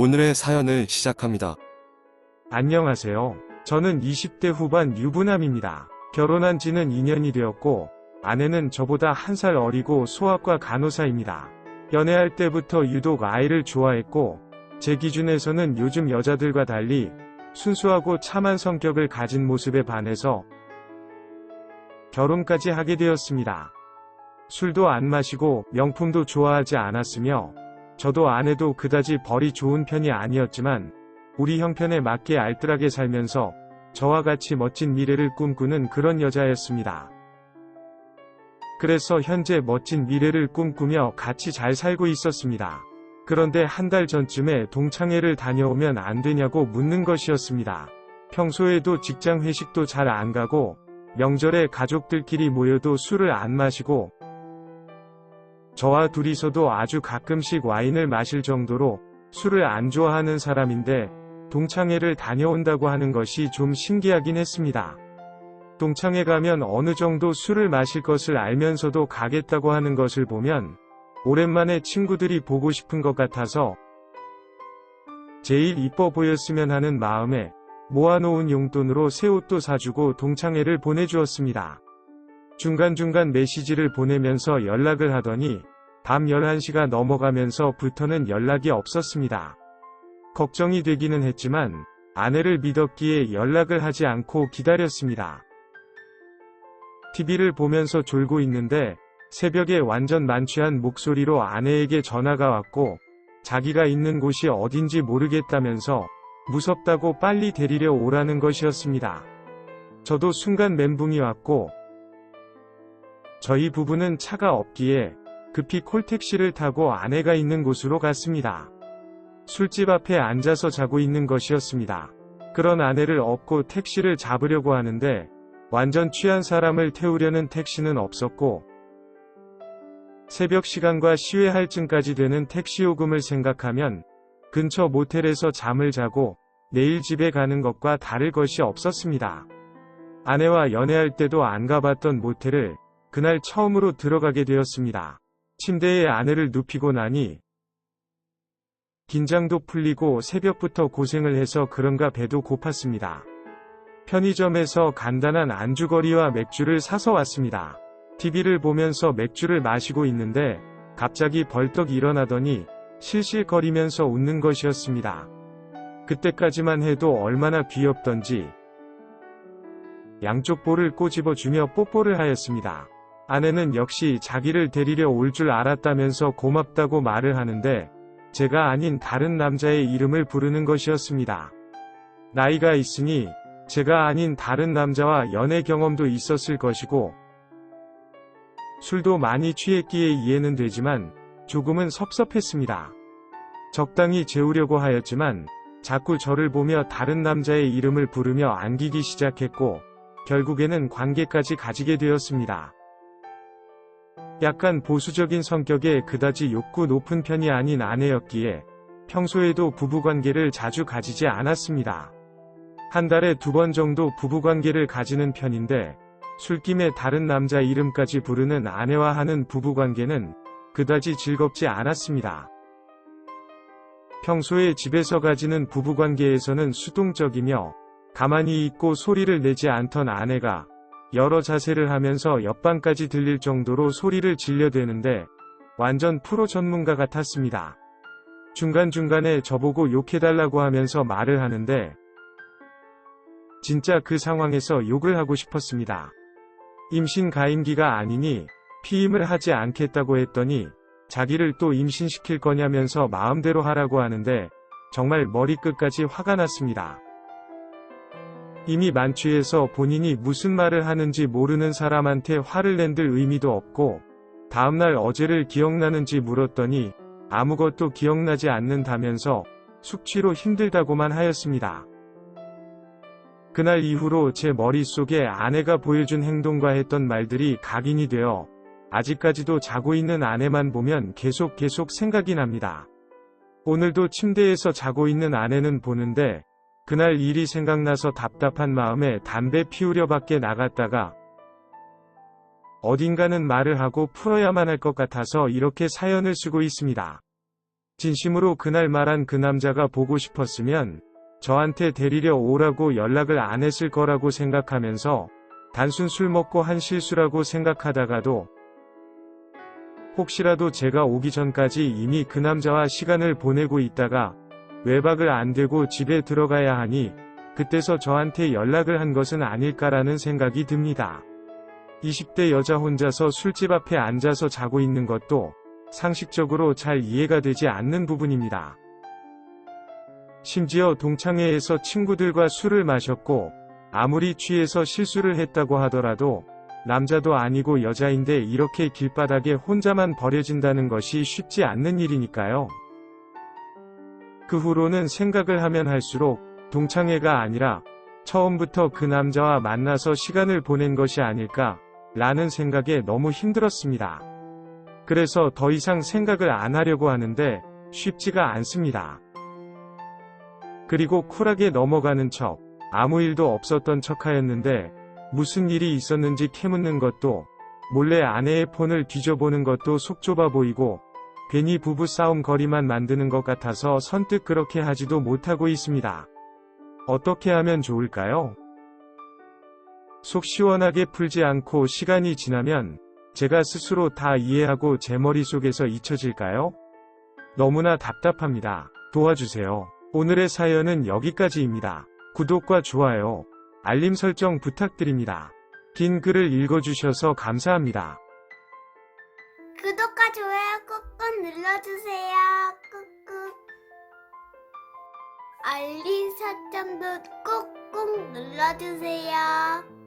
오늘의 사연을 시작합니다. 안녕하세요. 저는 20대 후반 유부남입니다. 결혼한 지는 2년이 되었고, 아내는 저보다 1살 어리고 소아과 간호사입니다. 연애할 때부터 유독 아이를 좋아했고, 제 기준에서는 요즘 여자들과 달리 순수하고 참한 성격을 가진 모습에 반해서 결혼까지 하게 되었습니다. 술도 안 마시고 명품도 좋아하지 않았으며, 저도 아내도 그다지 벌이 좋은 편이 아니었지만 우리 형편에 맞게 알뜰하게 살면서 저와 같이 멋진 미래를 꿈꾸는 그런 여자였습니다. 그래서 현재 멋진 미래를 꿈꾸며 같이 잘 살고 있었습니다. 그런데 한 달 전쯤에 동창회를 다녀오면 안 되냐고 묻는 것이었습니다. 평소에도 직장 회식도 잘 안 가고 명절에 가족들끼리 모여도 술을 안 마시고 저와 둘이서도 아주 가끔씩 와인을 마실 정도로 술을 안 좋아하는 사람인데 동창회를 다녀온다고 하는 것이 좀 신기하긴 했습니다. 동창회 가면 어느 정도 술을 마실 것을 알면서도 가겠다고 하는 것을 보면 오랜만에 친구들이 보고 싶은 것 같아서 제일 이뻐 보였으면 하는 마음에 모아놓은 용돈으로 새 옷도 사주고 동창회를 보내주었습니다. 중간중간 메시지를 보내면서 연락을 하더니 밤 11시가 넘어가면서부터는 연락이 없었습니다. 걱정이 되기는 했지만 아내를 믿었기에 연락을 하지 않고 기다렸습니다. TV를 보면서 졸고 있는데 새벽에 완전 만취한 목소리로 아내에게 전화가 왔고 자기가 있는 곳이 어딘지 모르겠다면서 무섭다고 빨리 데리러 오라는 것이었습니다. 저도 순간 멘붕이 왔고 저희 부부는 차가 없기에 급히 콜택시를 타고 아내가 있는 곳으로 갔습니다. 술집 앞에 앉아서 자고 있는 것이었습니다. 그런 아내를 업고 택시를 잡으려고 하는데 완전 취한 사람을 태우려는 택시는 없었고 새벽 시간과 시외 할증까지 되는 택시 요금을 생각하면 근처 모텔에서 잠을 자고 내일 집에 가는 것과 다를 것이 없었습니다. 아내와 연애할 때도 안 가봤던 모텔을 그날 처음으로 들어가게 되었습니다. 침대에 아내를 눕히고 나니 긴장도 풀리고 새벽부터 고생을 해서 그런가 배도 고팠습니다. 편의점에서 간단한 안주거리와 맥주를 사서 왔습니다. TV를 보면서 맥주를 마시고 있는데 갑자기 벌떡 일어나더니 실실거리면서 웃는 것이었습니다. 그때까지만 해도 얼마나 귀엽던지 양쪽 볼을 꼬집어주며 뽀뽀를 하였습니다. 아내는 역시 자기를 데리러 올 줄 알았다면서 고맙다고 말을 하는데 제가 아닌 다른 남자의 이름을 부르는 것이었습니다. 나이가 있으니 제가 아닌 다른 남자와 연애 경험도 있었을 것이고 술도 많이 취했기에 이해는 되지만 조금은 섭섭했습니다. 적당히 재우려고 하였지만 자꾸 저를 보며 다른 남자의 이름을 부르며 안기기 시작했고 결국에는 관계까지 가지게 되었습니다. 약간 보수적인 성격에 그다지 욕구 높은 편이 아닌 아내였기에 평소에도 부부관계를 자주 가지지 않았습니다. 한 달에 2번 정도 부부관계를 가지는 편인데 술김에 다른 남자 이름까지 부르는 아내와 하는 부부관계는 그다지 즐겁지 않았습니다. 평소에 집에서 가지는 부부관계에서는 수동적이며 가만히 있고 소리를 내지 않던 아내가 여러 자세를 하면서 옆방까지 들릴 정도로 소리를 질려대는데 완전 프로 전문가 같았습니다. 중간중간에 저보고 욕해달라고 하면서 말을 하는데 진짜 그 상황에서 욕을 하고 싶었습니다. 임신 가임기가 아니니 피임을 하지 않겠다고 했더니 자기를 또 임신시킬 거냐면서 마음대로 하라고 하는데 정말 머리끝까지 화가 났습니다. 이미 만취해서 본인이 무슨 말을 하는지 모르는 사람한테 화를 낸들 의미도 없고 다음날 어제를 기억나는지 물었더니 아무것도 기억나지 않는다면서 숙취로 힘들다고만 하였습니다. 그날 이후로 제 머릿속에 아내가 보여준 행동과 했던 말들이 각인이 되어 아직까지도 자고 있는 아내만 보면 계속 생각이 납니다. 오늘도 침대에서 자고 있는 아내는 보는데 그날 일이 생각나서 답답한 마음에 담배 피우려 밖에 나갔다가 어딘가는 말을 하고 풀어야만 할 것 같아서 이렇게 사연을 쓰고 있습니다. 진심으로 그날 말한 그 남자가 보고 싶었으면 저한테 데리러 오라고 연락을 안 했을 거라고 생각하면서 단순 술 먹고 한 실수라고 생각하다가도 혹시라도 제가 오기 전까지 이미 그 남자와 시간을 보내고 있다가 외박을 안 되고 집에 들어가야 하니 그때서 저한테 연락을 한 것은 아닐까라는 생각이 듭니다. 20대 여자 혼자서 술집 앞에 앉아서 자고 있는 것도 상식적으로 잘 이해가 되지 않는 부분입니다. 심지어 동창회에서 친구들과 술을 마셨고 아무리 취해서 실수를 했다고 하더라도 남자도 아니고 여자인데 이렇게 길바닥에 혼자만 버려진다는 것이 쉽지 않는 일이니까요. 그 후로는 생각을 하면 할수록 동창회가 아니라 처음부터 그 남자와 만나서 시간을 보낸 것이 아닐까 라는 생각에 너무 힘들었습니다. 그래서 더 이상 생각을 안 하려고 하는데 쉽지가 않습니다. 그리고 쿨하게 넘어가는 척, 아무 일도 없었던 척하였는데 무슨 일이 있었는지 캐묻는 것도, 몰래 아내의 폰을 뒤져보는 것도 속 좁아 보이고 괜히 부부 싸움 거리만 만드는 것 같아서 선뜻 그렇게 하지도 못하고 있습니다. 어떻게 하면 좋을까요? 속 시원하게 풀지 않고 시간이 지나면 제가 스스로 다 이해하고 제 머릿속에서 잊혀질까요? 너무나 답답합니다. 도와주세요. 오늘의 사연은 여기까지입니다. 구독과 좋아요, 알림 설정 부탁드립니다. 긴 글을 읽어주셔서 감사합니다. 구독과 좋아요 꾹꾹 눌러주세요. 꾹꾹. 알림 설정도 꾹꾹 눌러주세요.